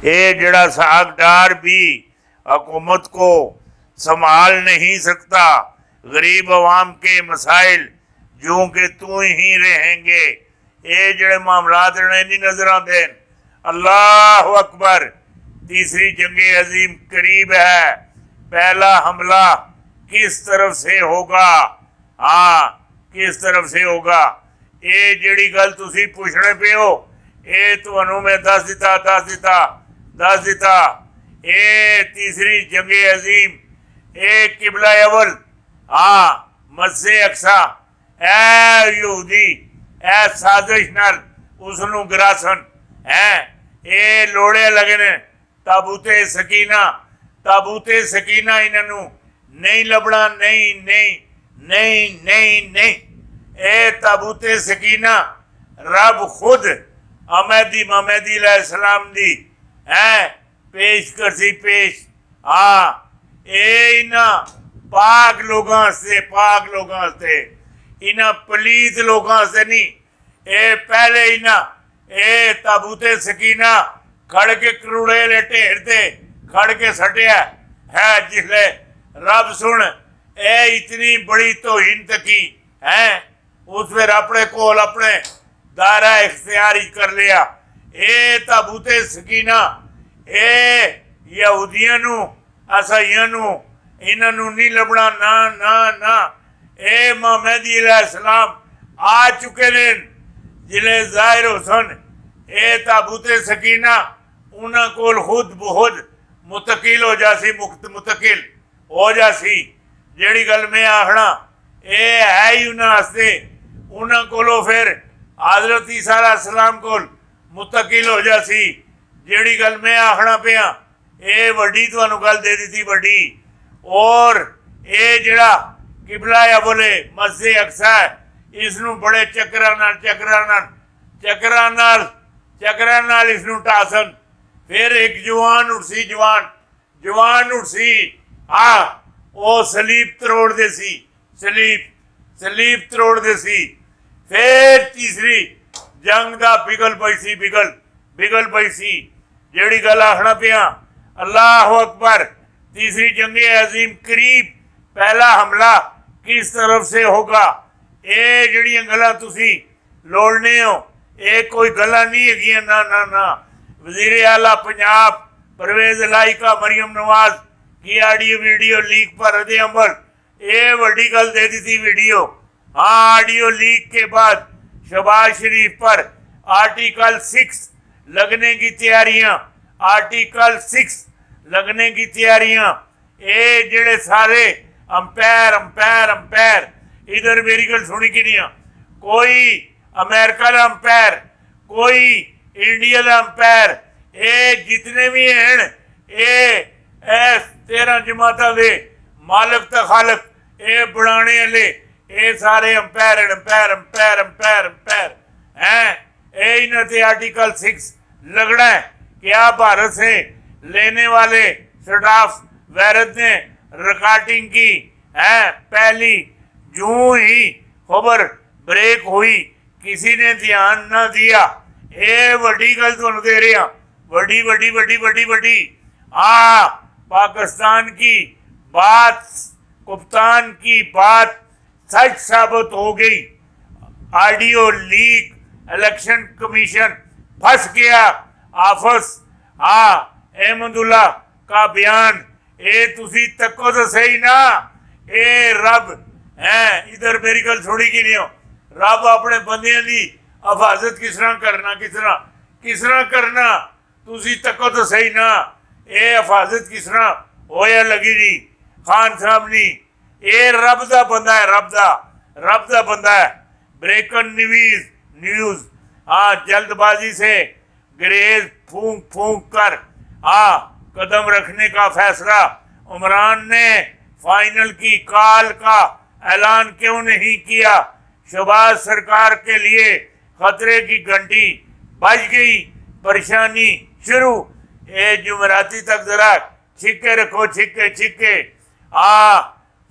ये जड़ा सागदार भी हुकूमत को संभाल नहीं सकता। गरीब अवाम के मसाइल जो कि तू ही रहेंगे। ये जड़े मामलात ने नहीं नजर आते। अल्लाह अकबर। तीसरी जंगे अजीम करीब है। पहला हमला किस तरफ से होगा? हाँ, किस तरफ से होगा? ये जड़ी गल तुसी पूछने पे हो, ये तुहानू मैं दस दिता। ये तीसरी जंगे अजीम, ये किबला अवल, हाँ मस्से अक्सा, ए यहूदी ए साजिश नाल उसनू गिरासन है। ये लोड़े लगे ने ताबूते सकीना इन्हों नहीं लभना। नहीं ए ताबूते सकीना रब खुद महमदी अलैहिस्सलाम दी है पेश करसी पेश। हाँ, ये इन्हां पाक लोगों से इन्हां पलीत लोगों से नहीं। ये पहले इन्हां ये ताबूते सकीना खड़ के करूड़े ले ढेर ते खड़ के सटिया है। जिसले रब सुन ए इतनी बड़ी तोहिन तकी है, उस फिर अपने कोल अपने दायरा इख्तियार कर लिया। ये ताबूते सकीना ए यहूदियों नू ईसाइयों नू इन्हों नहीं लभना। ना ए महमदी अलैहिस्सलाम आ चुके ने। जिले जाहिर हुसन ए ताबूते सकीना उन्होंने कोल खुद बहुत मुतकिल हो जासी, मुतकिल हो जासी। जेड़ी गल मैं आखना ये है ही उन्होंने उन्होंने कोलों फिर हजरत ईसा अलैहिस्सलाम कोल मुतकिल हो जासी। जेड़ी गल मैं आखना पिया ये वड्डी तुहानू गल दे दी वड्डी। और ये जड़ा किबला या बोले मस्जिद अक्सा है, इसनू बड़े चक्रा नाल इसनू टासन। फिर एक जवान उठसी वो सलीब तरोड़ दे सी, सलीब तरोड़ दे सी। फिर तीसरी जंग दा बिगल पई सी। जेड़ी गल आखना पिया अल्लाह अकबर। तीसरी जंगे अजीम करीब। पहला हमला किस तरफ से होगा? ये जड़ियां गल्लां तुसी लोड़ने हो ये कोई गल्लां नहीं है। ना वजीर आला पंजाब परवेज लाइका मरियम नवाज की ऑडियो वीडियो लीक पर रद्द अमल, ये वड्डी गल दे दी वीडियो। हाँ, ऑडियो लीक के बाद शहबाज शरीफ पर आर्टिकल 6 लगने की तैयारियां। आर्टिकल 6 लगने की तैयारियां। ये जेड़े सारे अंपायर इधर मेरी गल सुनी कि नहीं? कोई अमेरिका का अंपायर, कोई इंडिया का अंपायर, ये जितने भी हैं ये 13 जमाता दे मालक तो खालक ये बनाने वाले ये सारे अंपायर हैं। ये इन्हें आर्टिकल 6 लगना है। क्या भारत से लेने वाले स्टाफ वैरत ने रिकॉर्डिंग की है? पहली जूं ही खबर ब्रेक हुई किसी ने ध्यान न दिया। ये वड्डी गल तुहानू दे रहे हैं, वड्डी। पाकिस्तान की बात, कप्तान की बात सच साबित हो गई। ऑडियो लीक, इलेक्शन कमीशन फंस गया। आफस अहमदुल्ला का बयान ये तुसी तको तो सही ना। ये रब है इधर मेरी गल थोड़ी की नहीं हो। रब अपने बंदियां की हिफाजत किस तरह करना तुसी तको तो सही ना। ये हिफाजत किस तरह होया लगी नहीं खान साहब नी। ये रब दा बंदा है, रब दा बंदा है। ब्रेकन न्यूज जल्दबाजी से ग्रेज फूंक कर कदम रखने का फैसला। उमरान ने फाइनल की कॉल का ऐलान क्यों नहीं किया? शहबाज सरकार के लिए खतरे की घंटी बज गई, परेशानी शुरू। ये जुमराती तक जरा छिक्के रखो, छिक्के।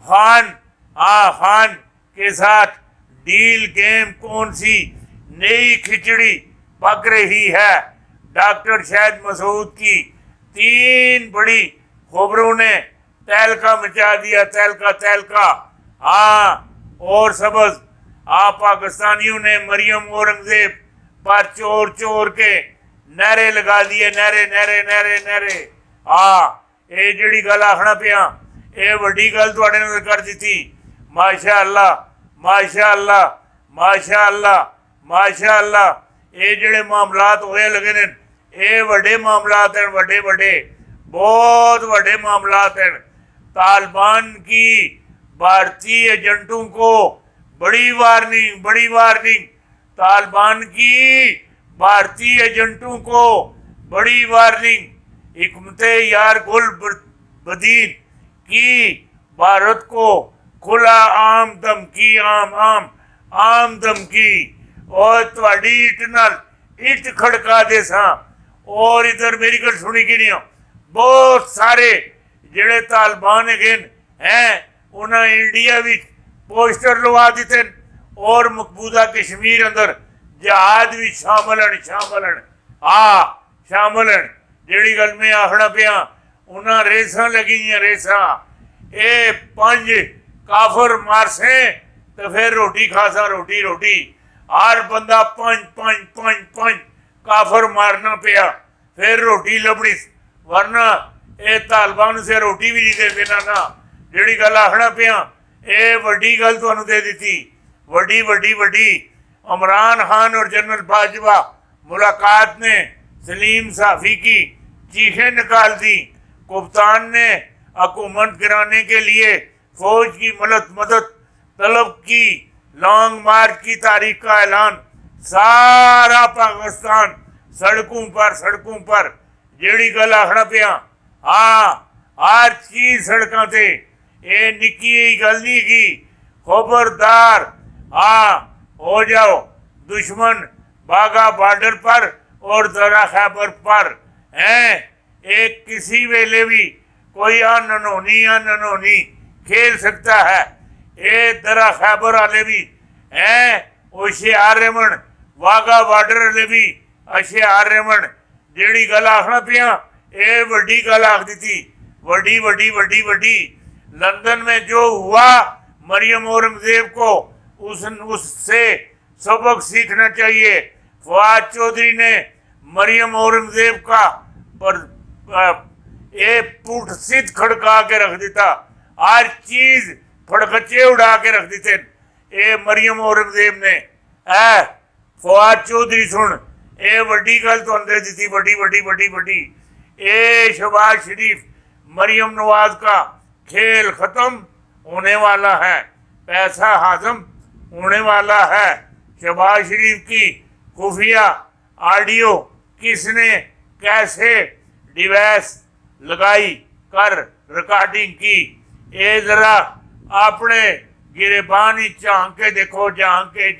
खान के साथ डील गेम कौन सी नई खिचड़ी पक रही है? डॉक्टर शाहिद मसूद की 3 बड़ी खबरों ने तहलका मचा दिया, तहलका तहलका। हाँ, और सबज पाकिस्तानियों ने मरियम औरंगजेब पर चोर चोर के नारे लगा दिए, नारे नारे नारे नारे। ये जिहड़ी गल आखना पिया, ये वड्डी गल तुहाडे नाल कर दी। माशा अल्लाह, माशा अल्लाह, माशा अल्लाह, माशा अल्लाह। ये जिहड़े मामलात होए लगे ने, ये वड्डे मामलात हैं, वड्डे वड्डे, बहुत वड्डे मामलात हैं। तालिबान की भारतीय एजेंटों को बड़ी वार्निंग, बड़ी वार्निंग। तालिबान की भारतीय एजेंटों को बड़ी वार्निंग। हिकमत यार गुल बदीन की भारत को खुला आम धमकी, आम आम आम धमकी। और थोड़ी इट नाल इट खड़का दे सा। और इधर मेरी गल सुनी कि नहीं, बहुत सारे जिहड़े तालिबान हैं उन्हें इंडिया में पोस्टर लवा दिते और मकबूजा कश्मीर अंदर जहाज भी शामिल हैं, शामिल हैं। शामिल हैं। जिहड़ी गल मैं आखना पिया, उन्हें रेसा लगी, रेसा। ये 5 काफर मारसे तो फिर रोटी खासा, रोटी रोटी। हर बंदा 5 काफर मारना पिया, फिर रोटी लभनी। वरना ये तालिबान से रोटी भी नहीं देते ना। जिहड़ी गल आखना पिया, ये वड्डी गल तुहानूं दे दी, वड्डी वड्डी वड्डी। इमरान खान और जनरल बाजवा मुलाकात ने सलीम साफी की चीखें निकाल दी। कप्तान ने हुकूमत गिराने के लिए फौज की मदद तलब की। लॉन्ग मार्च की तारीख का ऐलान। सारा पाकिस्तान सड़कों पर जेड़ी गल आखना पिया। हर चीज सड़कों से। ये निकी गल नहीं की। खबरदार हो जाओ, दुश्मन बागा बॉर्डर पर और दरा खैबर पर हैं। एक किसी वेले भी कोई अनहोनी खेल सकता है। ये दरा खैबर वाले भी हैं होशियार रहमन, वाघा बॉर्डर वाले भी होशियार रहमन। जेड़ी गल आखना पिया, ये वड्डी गल आख दी, वड्डी वड्डी वड्डी वड्डी। लंदन में जो हुआ, मरियम औरंगजेब को उससे सबक सीखना चाहिए। फवाद चौधरी ने मरियम औरंगजेब का पर ये पुट सिद्ध खड़का के रख दिता। हर चीज फड़कचे उड़ा के रख दिते ये मरियम औरंगजेब ने। फवाद चौधरी सुन, ये वड्डी गल तो अंदर दी, वड्डी वड्डी वड्डी वड्डी। ये शहबाज शरीफ मरियम नवाज का खेल खत्म होने वाला है, पैसा हाजम होने वाला है। शहबाज शरीफ की खुफिया ऑडियो किसने कैसे डिवाइस लगाई कर रिकॉर्डिंग की, ये जरा अपने गिरेबान ही झांक के देखो, झांक के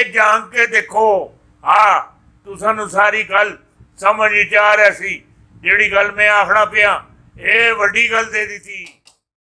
झांक के देखो। तुसानू सारी गल समझ आ रही सी। जिहड़ी गल मैं आखना पिया, ये वड्डी गल दे दी थी।